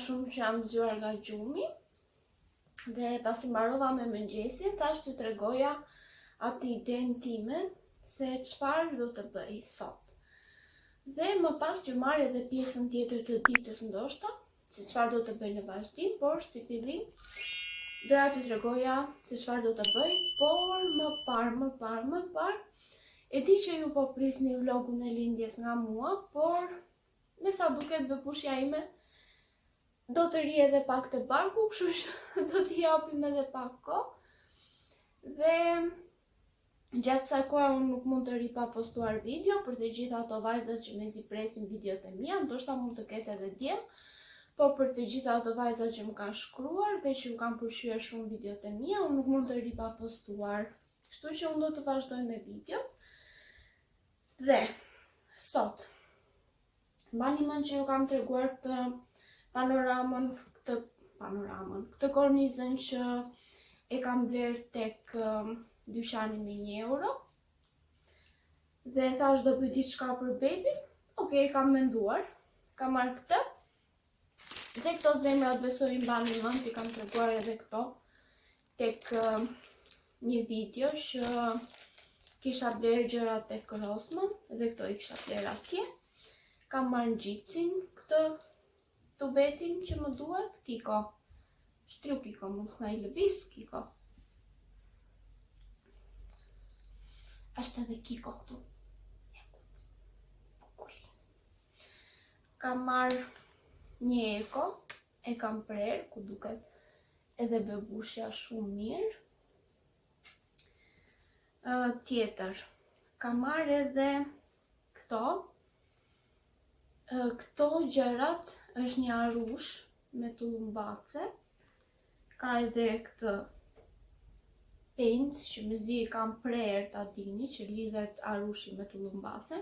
shumë që jam zgjuar nga gjumi dhe pasi mbarova me mëngjesin, tash t'ju tregoja atë idenë time se çfarë do të bëj sot. Dhe më pas t'ju marr edhe pjesën tjetër të ditës ndoshta, se çfarë do të bëj në vazhdim, por si fillim doja t'ju tregoja se çfarë do të bëj, por më parë e di që ju po prisni vlogun e lindjes nga mua, por me sa duket bebushja ime do të rri edhe pak të barku, kështu që do t'i japim edhe pak kohë. Dhe gjatë kësaj kohe unë nuk mund të rri pa postuar video për të gjitha ato vajzat që mezi presin videot e mia, ndoshta mund të ketë edhe djem, po për të gjitha ato vajzat që më kanë shkruar dhe që më kanë pëlqyer shumë videot e mia, unë nuk mund të rri pa postuar. Kështu që unë do të vazhdoj me video. Dhe sot mbani mend që ju kam treguar këtë kornizën që e kam bler tek dyqani me €1. Dhe thash do bëj diçka për baby. Okej, kam menduar. Kam marrë këtë. Dhe këto zemrat besoj mbani mend, i kam treguar edhe këto tek një video që kisha bler gjëra tek Rossmann, dhe këto i kisha bler atje. Kam marrë ngjitsin këtë tubetin që më duhet, Kiko. Shtru Kiko, mos na i lëviz Kiko. Ashtë edhe Kiko këtu. Kam marrë një eko, e kam prerë, ku duket edhe bebushja shumë mirë. Tjetër, kam marrë edhe këto. Këto gjërat është një arush me tullumbace. Ka edhe këtë pent që mezi kam prerë, ta dini që lidhet arushi me tullumbace.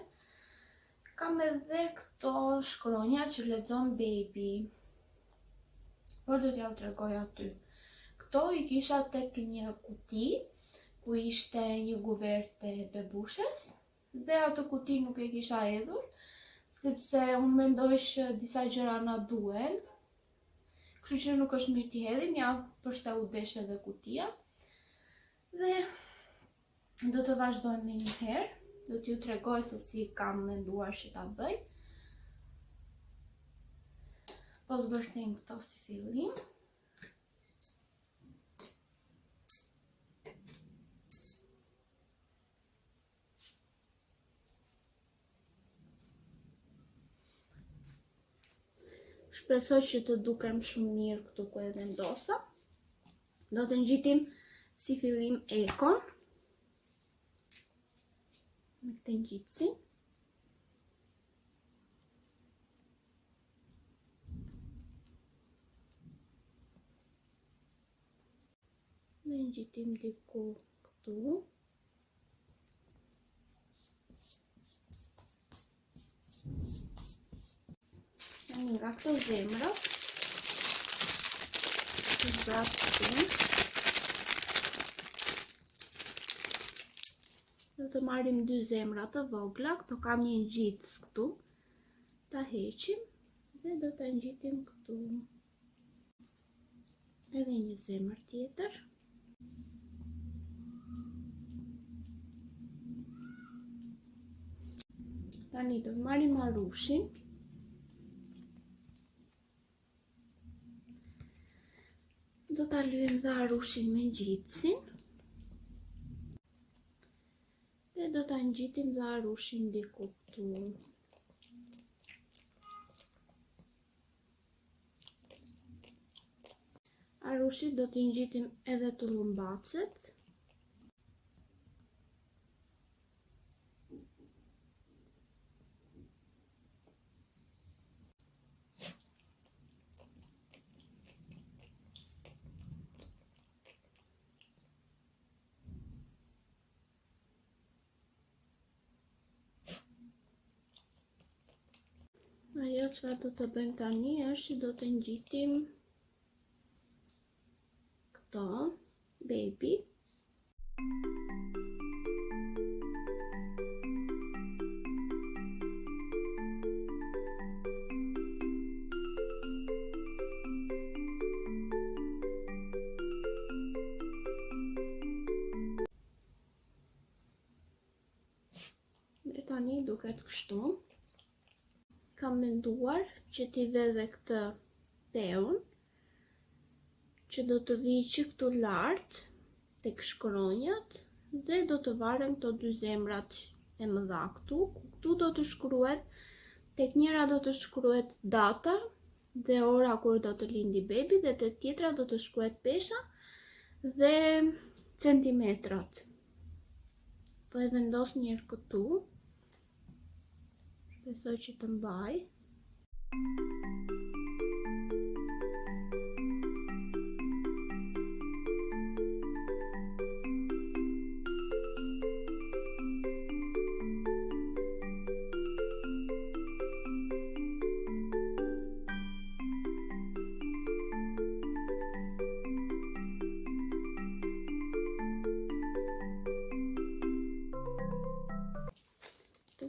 Kam edhe këto shkronja që lexon baby. Por do t'ja u tregoj aty. Këto i kisha tek një kuti ku ishte një guverte bebushes, dhe atë kuti nuk e kisha hedhur, sepse unë mendoj që disa gjëra na duhen, kështu që nuk është mirë t'i hedhim, ja përshta u desh edhe kutia. Dhe do të vazhdojmë një herë, do t'ju tregoj se si kam menduar që ta bëj. Po zbërthejmë këto si fillim. Shpresoj që të dukem shumë mirë këtu ku e vendosa. Do të ngjitim si fillim ekon me këtë ngjitsin. Dhe ngjitim diku këtu. Nga këto zemra të zbratë këtu, do të marrim 2 zemra të vogla. Këto kam një ngjitës këtu, ta heqim dhe do ta ngjitim këtu. Edhe një zemër tjetër. Tani do të marrim arushin. Do ta lyejmë dhe arushin me ngjitsin. Dhe do ta ngjitim dhe arushin diku këtu. Arushit do t'i ngjitim edhe tullumbacet. Ajo çfarë do të bëjmë tani është që do të ngjitim këto baby. tani duket kështu. Kam menduar që t'i vedhe këtë peun, që do të vi që këtu lartë, tek shkronjat, dhe do të varen këto dy zemrat e mëdha këtu. Këtu do të shkruhet, tek njëra do të shkruhet data dhe ora kur do të lindi bebi, dhe tek tjetra do të shkruhet pesha dhe centimetrat. Po e vendos njërë këtu. Shpresoj që të mbaj.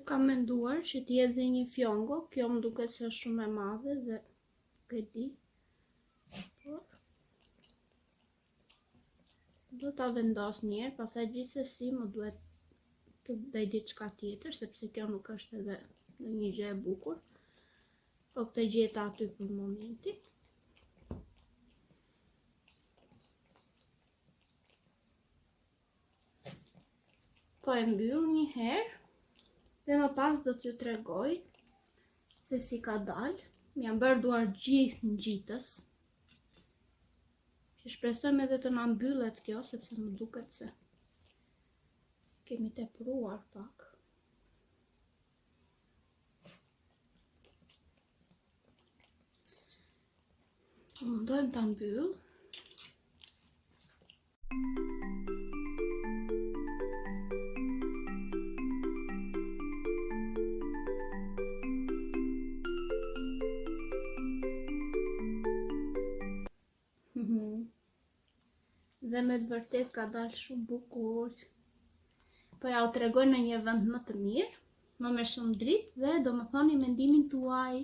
Kam menduar që t'jetë dhe një fjongo, kjo më duket se është shumë e madhe dhe nuk e di. Do ta vendos njërë, pastaj gjithsesi më duhet të bëj diçka tjetër, sepse kjo nuk është edhe një gjë e bukur. Po këtë gjeta aty për momentin. Po e mbyll një herë. Dhe më pas do t'ju tregoj se si ka dalë. M'jam bërë duar gjithë ngjitës. Që shpresojmë edhe të na mbyllet kjo, sepse më duket se kemi tepruar pak. Mundojmë ta mbyll. Dhe me të vërtet ka dalë shumë bukur. Po ja u tregoj në një vend më të mirë, më me shumë dritë, dhe do më thoni mendimin tuaj.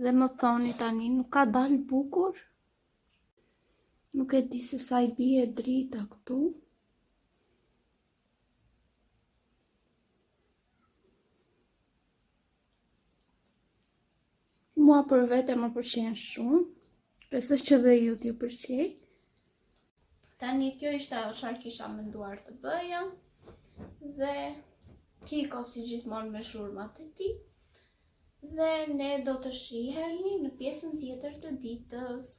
Dhe më thoni tani, nuk ka dalë bukur? Nuk e di se sa i bie drita këtu. Mua për vete më pëlqen shumë. Besoj që dhe ju t'ju pëlqej. Tani kjo ishte ajo çfarë kisha menduar të bëja. Dhe Kiko si gjithmonë me shurmat e tij. Dhe ne do të shihemi në pjesën tjetër të ditës.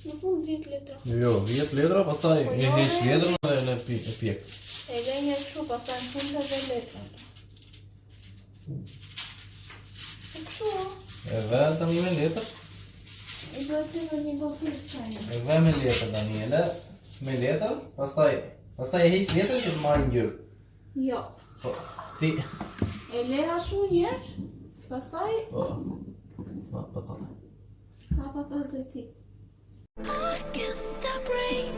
Në fund vjet letra. Jo, vjet letra, pastaj e heq letrën dhe e pjek. E le një kështu, pastaj në fund edhe letra. E kështu, E ve tani me letër. i duhet të në një gofrit qajnë. E ve me letër, Daniele. Me letër, pastaj e heq letrën që të marrë ngjyrë. Jo. Po, ti. E le ashtu njerë, pastaj Po. Po të. hapa për të ti. I can't stop praying.